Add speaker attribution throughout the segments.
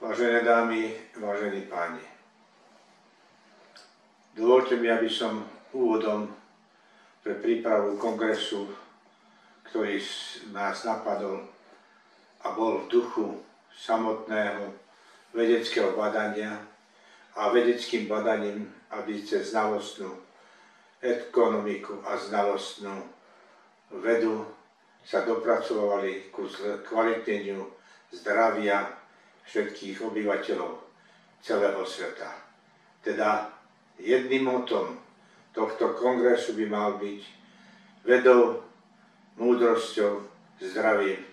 Speaker 1: Vážené dámy, vážení páni, dovolte mi, aby som úvodom pre prípravu kongresu, ktorý nás napadol a bol v duchu samotného vedeckého badania a vedeckým badaním, aby cez znalostnú ekonomiku a znalostnú vedu sa dopracovali ku kvalitneniu zdravia všetkých obyvateľov celého sveta. Teda jedným motom tohto kongresu by mal byť vedou, múdrosťou, zdravím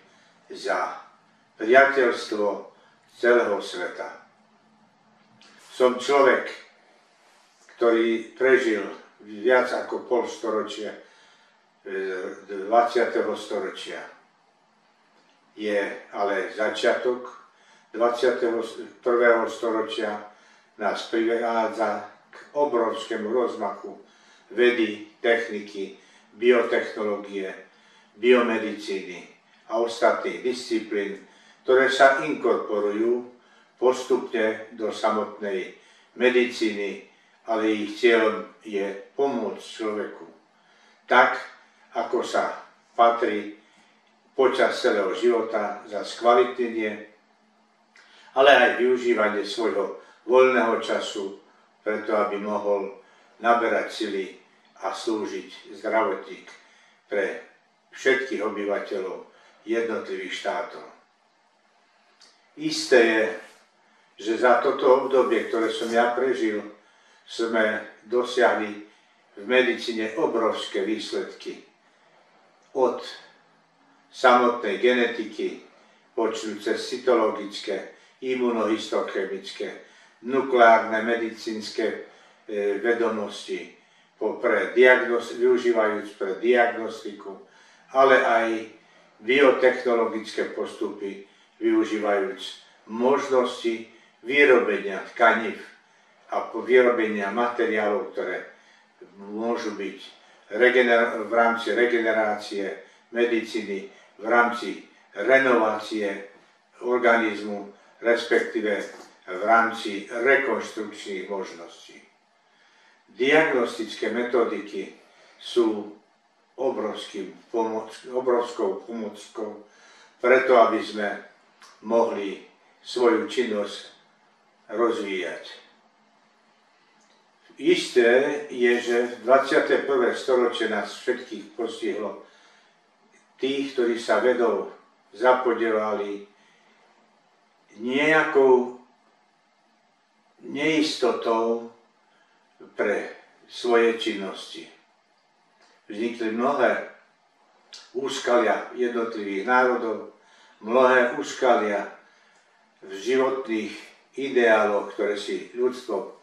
Speaker 1: za priateľstvo celého sveta. Som človek, ktorý prežil viac ako pol storočia 20. storočia. Je ale začiatok 21. storočia nás privádza k obrovskému rozmachu vedy, techniky, biotechnológie, biomedicíny a ostatných disciplín, ktoré sa inkorporujú postupne do samotnej medicíny, ale ich cieľom je pomôcť človeku tak, ako sa patrí počas celého života za skvalitnenie, ale aj využívanie svojho voľného času, preto aby mohol naberať sily a slúžiť zdravotník pre všetkých obyvateľov jednotlivých štátov. Isté je, že za toto obdobie, ktoré som ja prežil, sme dosiahli v medicíne obrovské výsledky. Od samotnej genetiky, počnúť cez cytologické, imunohistochemické, nukleárne medicínske vedomosti, využívajúc pre diagnostiku, ale aj biotechnologické postupy, využívajúc možnosti vyrobenia tkanív a vyrobenia materiálov, ktoré môžu byť v rámci regenerácie medicíny, v rámci renovácie organizmu, respektíve v rámci rekonštrukčných možností. Diagnostické metodiky sú obrovskou pomockou preto, aby sme mohli svoju činnosť rozvíjať. Isté je, že 21. storočie nás všetkých postihlo, tých, ktorí sa vedou zapodievali nejakou neistotou pre svoje činnosti. Vznikli mnohé úskalia jednotlivých národov, mnohé úskalia v životných ideáloch, ktoré si ľudstvo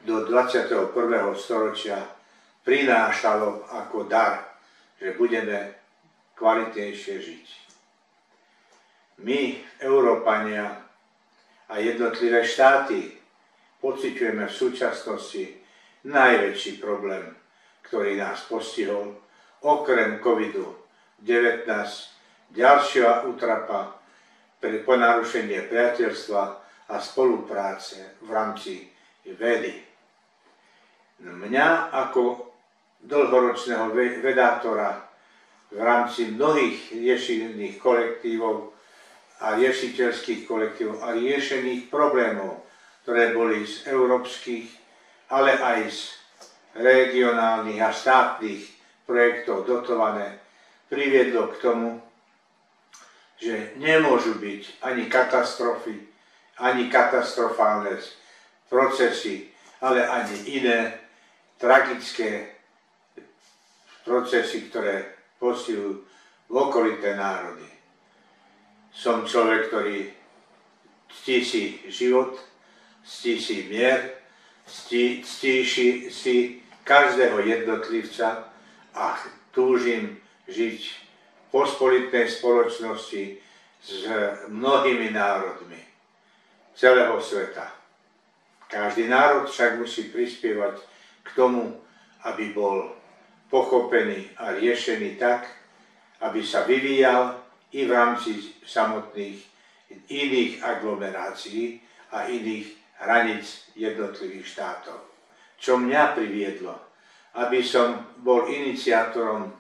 Speaker 1: do 21. storočia prinášalo ako dar, že budeme kvalitnejšie žiť. My, Európania a jednotlivé štáty, pociťujeme v súčasnosti najväčší problém, ktorý nás postihol, okrem COVID-19, ďalšia útrapa pre ponarušenie priateľstva a spolupráce v rámci vedy. Mňa ako dlhoročného vedátora v rámci mnohých riešených kolektívov a riešiteľských kolektívov a riešených problémov, ktoré boli z európskych, ale aj z regionálnych a štátnych projektov dotované, priviedlo k tomu, že nemôžu byť ani katastrofy, ani katastrofálne procesy, ale ani iné tragické procesy, ktoré postihujú okolité národy. Som človek, ktorý ctí si život, ctí si mier, ctí si každého jednotlivca a túžim žiť v pospolitnej spoločnosti s mnohými národmi celého sveta. Každý národ však musí prispievať k tomu, aby bol pochopený a riešený tak, aby sa vyvíjal i v rámci samotných iných aglomerácií a iných hraníc jednotlivých štátov. Čo mňa priviedlo, aby som bol iniciátorom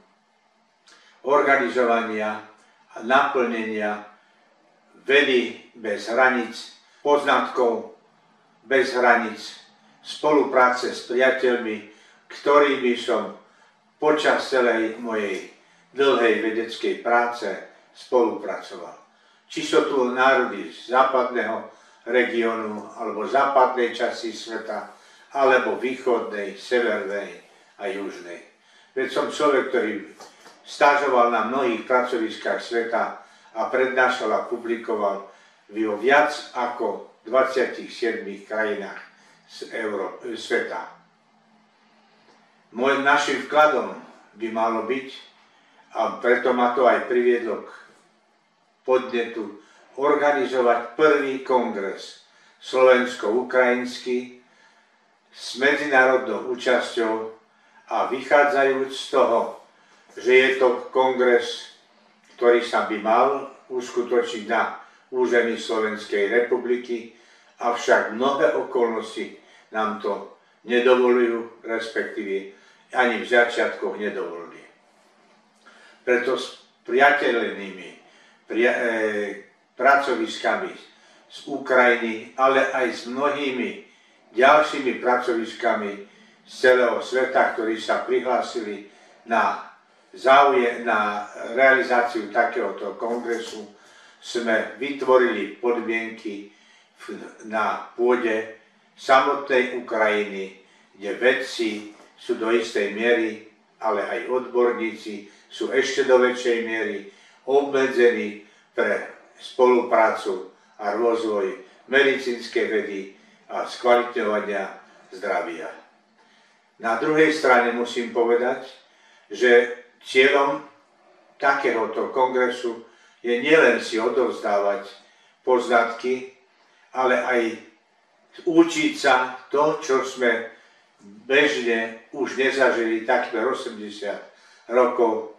Speaker 1: organizovania a naplnenia vedy bez hraníc, poznatkov bez hraníc, spolupráce s priateľmi, ktorými som počas celej mojej dlhej vedeckej práce spolupracoval. Či sú tu národy z západného regiónu, alebo západnej časti sveta, alebo východnej, severnej a južnej. Veď som človek, ktorý stážoval na mnohých pracoviskách sveta a prednášal a publikoval vo viac ako 27 krajinách sveta. Našim vkladom by malo byť, a preto ma to aj priviedlo k podnetu, organizovať prvý kongres slovensko-ukrajinský s medzinárodnou účasťou a vychádzajúc z toho, že je to kongres, ktorý sa by mal uskutočniť na území Slovenskej republiky, avšak mnohé okolnosti nám to nedovolujú, respektíve ani v začiatkoch nedovolili. Preto s priateľnými pracoviskami z Ukrajiny, ale aj s mnohými ďalšími pracoviskami z celého sveta, ktorí sa prihlásili na realizáciu takéhoto kongresu, sme vytvorili podmienky na pôde samotnej Ukrajiny, kde vedci sú do istej miery, ale aj odborníci sú ešte do väčšej miery obmedzení pre spoluprácu a rozvoj medicínskej vedy a skvalitňovania zdravia. Na druhej strane musím povedať, že cieľom takéhoto kongresu je nielen si odovzdávať poznatky, ale aj učiť sa to, čo sme bežne už nezažili takmer 80 rokov,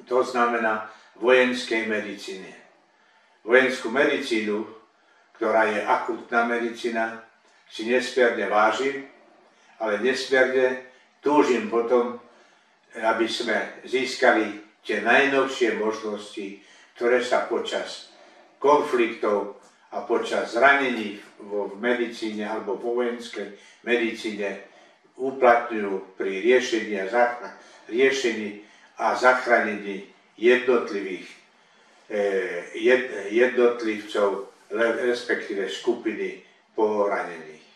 Speaker 1: to znamená vojenskej medicíne. Vojenskú medicínu, ktorá je akutná medicína, si nesmierne vážim, ale nesmierne túžim potom, aby sme získali tie najnovšie možnosti, ktoré sa počas konfliktov a počas zranení v medicíne alebo vo vojenskej medicíne uplatňujú pri riešení a zachránení jednotlivcov, respektíve skupiny poranených.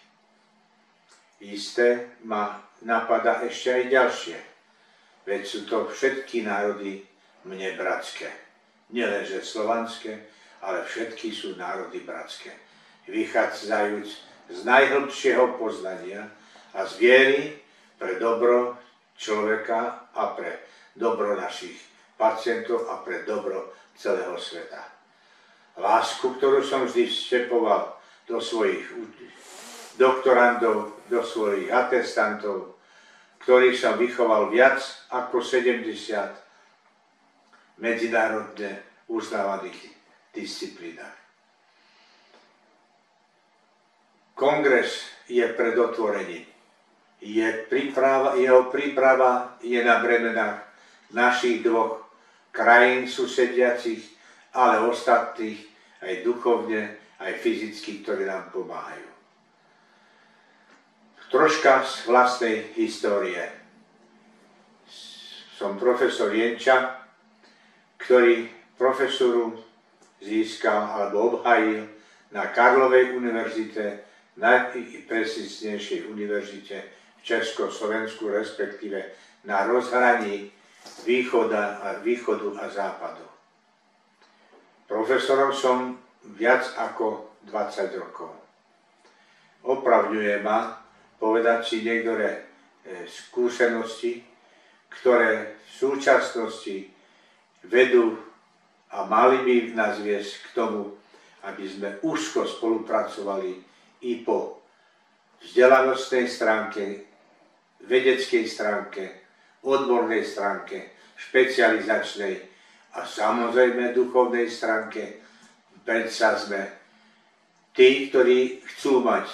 Speaker 1: Isté ma napadá ešte aj ďalšie. Veď sú to všetky národy mne bratské. Nielenže slovanské, ale všetky sú národy bratské. Vychádzajúc z najhlbšieho poznania a z viery pre dobro človeka a pre dobro našich pacientov a pre dobro celého sveta. Lásku, ktorú som vždy vštepoval do svojich doktorandov, do svojich atestantov, ktorých som vychoval viac ako 70 medzinárodne uznávaných disciplínach. Kongres je pred otvorením. Jeho príprava je na bremenách našich dvoch krajín susediacich, ale ostatných aj duchovne, aj fyzicky, ktorí nám pomáhajú. Troška z vlastnej histórie. Som profesor Jenča, ktorý profesuru získal alebo obhájil na Karlovej univerzite, najprestížnejšej univerzite v Československu, respektíve na rozhraní východu a západu. Profesorom som viac ako 20 rokov. Opravňuje ma povedať si niektoré skúsenosti, ktoré v súčasnosti vedú a mali by nás viesť k tomu, aby sme úzko spolupracovali i po vzdelanostnej stránke, vedeckej stránke, odbornej stránke, špecializačnej a samozrejme duchovnej stránke predsa sme tí, ktorí chcú mať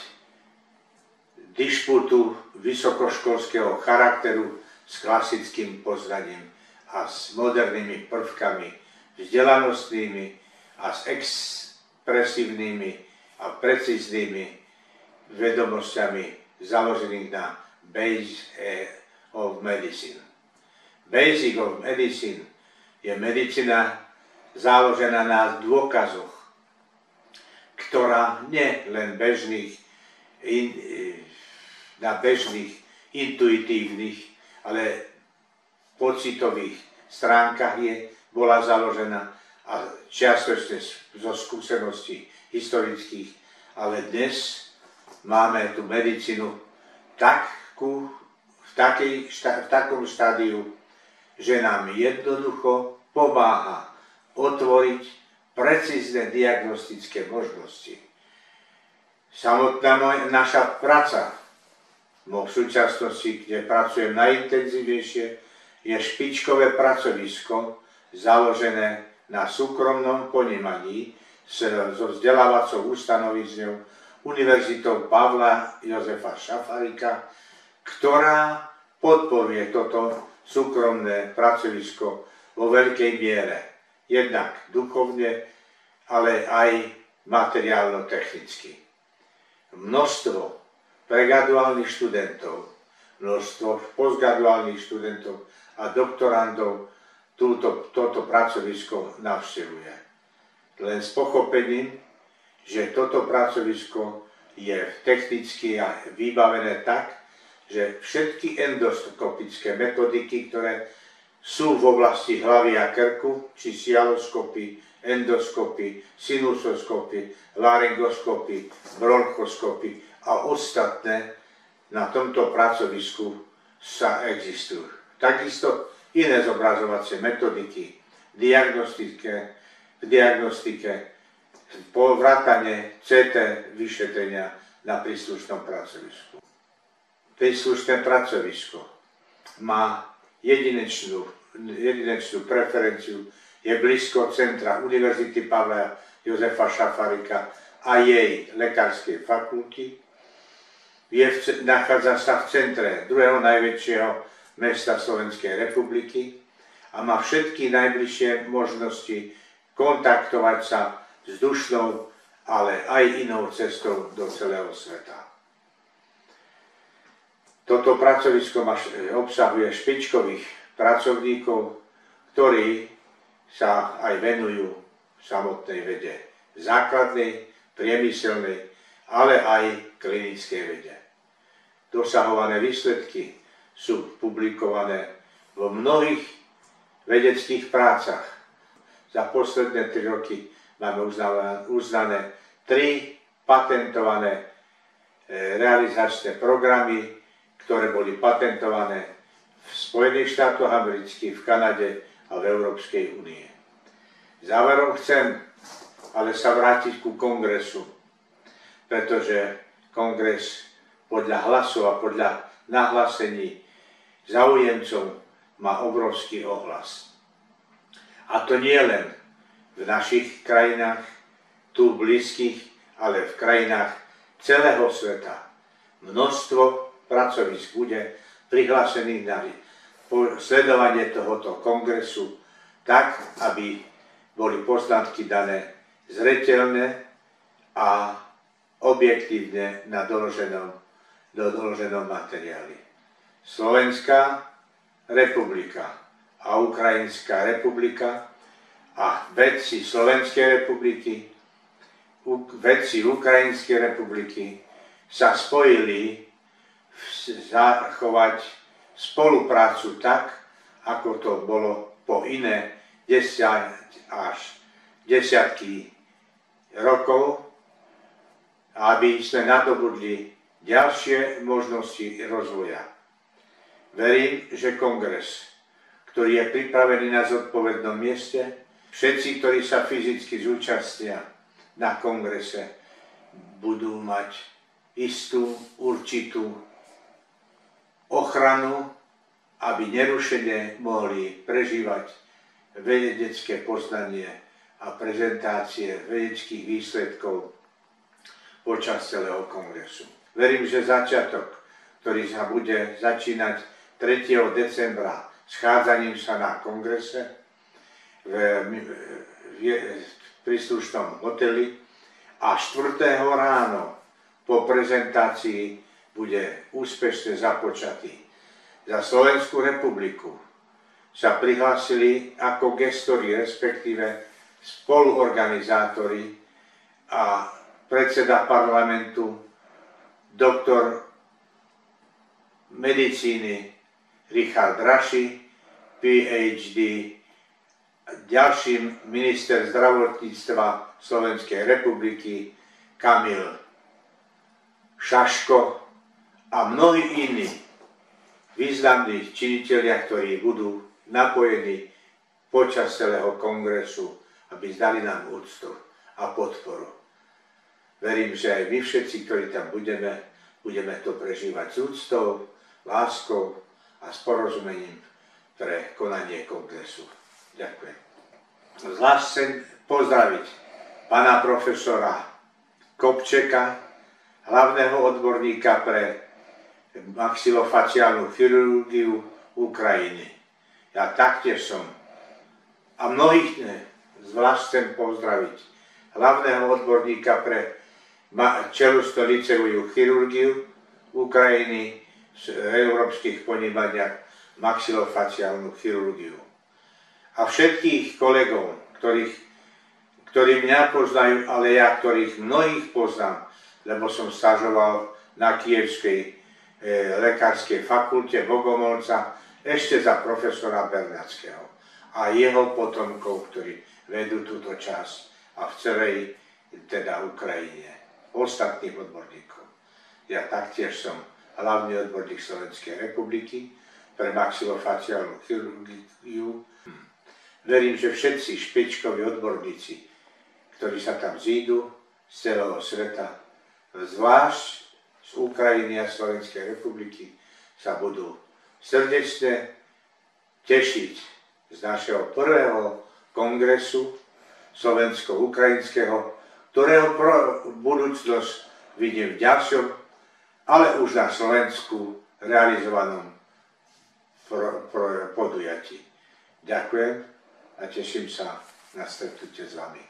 Speaker 1: dišputu vysokoškolského charakteru s klasickým poznaním a s modernými prvkami, vzdelanostnými a s expresívnymi a precíznymi vedomosťami založených na Basic of Medicine. Basic of Medicine je medicína založená na dôkazoch, ktorá nie len na bežných, intuitívnych, ale pocitových stránkach bola založená a čiastočne zo skúseností historických, ale dnes máme tú medicínu v takom štádiu, že nám jednoducho pomáha otvoriť precízne diagnostické možnosti. Samotná naša práca v súčasnosti, kde pracujem najintenzívnejšie, je špičkové pracovisko založené na súkromnom ponímaní so vzdelávacou ustanovizňou Univerzitou Pavla Jozefa Šafárika, ktorá podporuje toto súkromné pracovisko vo veľkej miere. Jednak duchovne, ale aj materiálno-technicky. Množstvo pregraduálnych študentov, množstvo postgraduálnych študentov a doktorandov toto pracovisko navštevuje. Len s pochopením, že toto pracovisko je technicky vybavené tak, že všetky endoskopické metodiky, ktoré sú v oblasti hlavy a krku, či sialoskopy, endoskopy, sinusoskopy, laryngoskopy, bronchoskopy a ostatné na tomto pracovisku sa existujú. Takisto iné zobrazovacie metodiky, v diagnostike, vrátane CT vyšetrenia na príslušnom pracovisku. Príslušné pracovisko má jedinečnú preferenciu, je blízko centra Univerzity Pavla Jozefa Šafárika a jej lekárskej fakulty. Nachádza sa v centre druhého najväčšieho mesta Slovenskej republiky a má všetky najbližšie možnosti kontaktovať sa s vzdušnou, ale aj inou cestou do celého sveta. Toto pracovisko obsahuje špičkových pracovníkov, ktorí sa aj venujú samotnej vede základnej, priemyselnej, ale aj klinickej vede. Dosahované výsledky sú publikované vo mnohých vedeckých prácach. Za posledné 3 roky máme uznané 3 patentované realizačné programy, ktoré boli patentované v Spojených štátoch amerických, v Kanade a v Európskej únie. Záverom chcem ale sa vrátiť ku kongresu, pretože kongres podľa hlasov a podľa nahlásení záujemcov má obrovský ohlas. A to nie len v našich krajinách, tu blízkych, ale v krajinách celého sveta. Množstvo pracovisk bude prihlásených na sledovanie tohoto kongresu tak, aby boli poznatky dané zreteľne a objektívne na doloženom materiáli. Slovenská republika a Ukrajinská republika a vedci Slovenskej republiky, vedci Ukrajinskej republiky sa spojili zachovať spoluprácu tak, ako to bolo po iné desiatky rokov, aby sme nadobudli ďalšie možnosti rozvoja. Verím, že kongres, ktorý je pripravený na zodpovednom mieste, všetci, ktorí sa fyzicky zúčastnia na kongrese, budú mať istú, určitú ochranu, aby nerušene mohli prežívať vedecké poznanie a prezentácie vedeckých výsledkov počas celého kongresu. Verím, že začiatok, ktorý sa bude začínať 3. decembra schádzaním sa na kongrese v príslušnom hoteli a 4. ráno po prezentácii bude úspešne započatý. Za Slovenskú republiku sa prihlásili ako gestori, respektíve spoluorganizátori a predseda parlamentu, doktor medicíny Richard Raši, PhD, ďalší minister zdravotníctva Slovenskej republiky Kamil Šaško a mnohí iní významní činitelia, ktorí budú napojení počas celého kongresu, aby zdali nám úctu a podporu. Verím, že aj my všetci, ktorí tam budeme to prežívať s úctou, láskou a s porozumením pre konanie kongresu. Ďakujem. Zvlášť chcem pozdraviť pána profesora Kopčeka, hlavného odborníka pre maxilofaciálnu chirurgiu Ukrajiny. Ja taktiež som. A mnohých zvlášť chcem pozdraviť hlavného odborníka pre čelusto-liceovú chirurgiu Ukrajiny v európskych ponímaniach maxilofaciálnu chirurgiu. A všetkých kolegov, ktorí mňa poznajú, ale ja ktorých mnohých poznám, lebo som stažoval na Kievskej lekárskej fakulte Bogomolca ešte za profesora Bernackého a jeho potomkov, ktorí vedú túto časť a v celej teda Ukrajine, ostatných odborníkov. Ja taktiež som hlavný odborník Slovenskej republiky pre maxilofaciálnu chirurgiu. Verím, že všetci špičkoví odborníci, ktorí sa tam zídu z celého sveta, zvlášť z Ukrajiny a Slovenskej republiky, sa budú srdečne tešiť z našeho prvého kongresu slovensko-ukrajinského, ktorého budúcnosť vidím v ďalšom, ale už na Slovensku realizovanom podujatí. Ďakujem a teším sa na stretnutie s vami.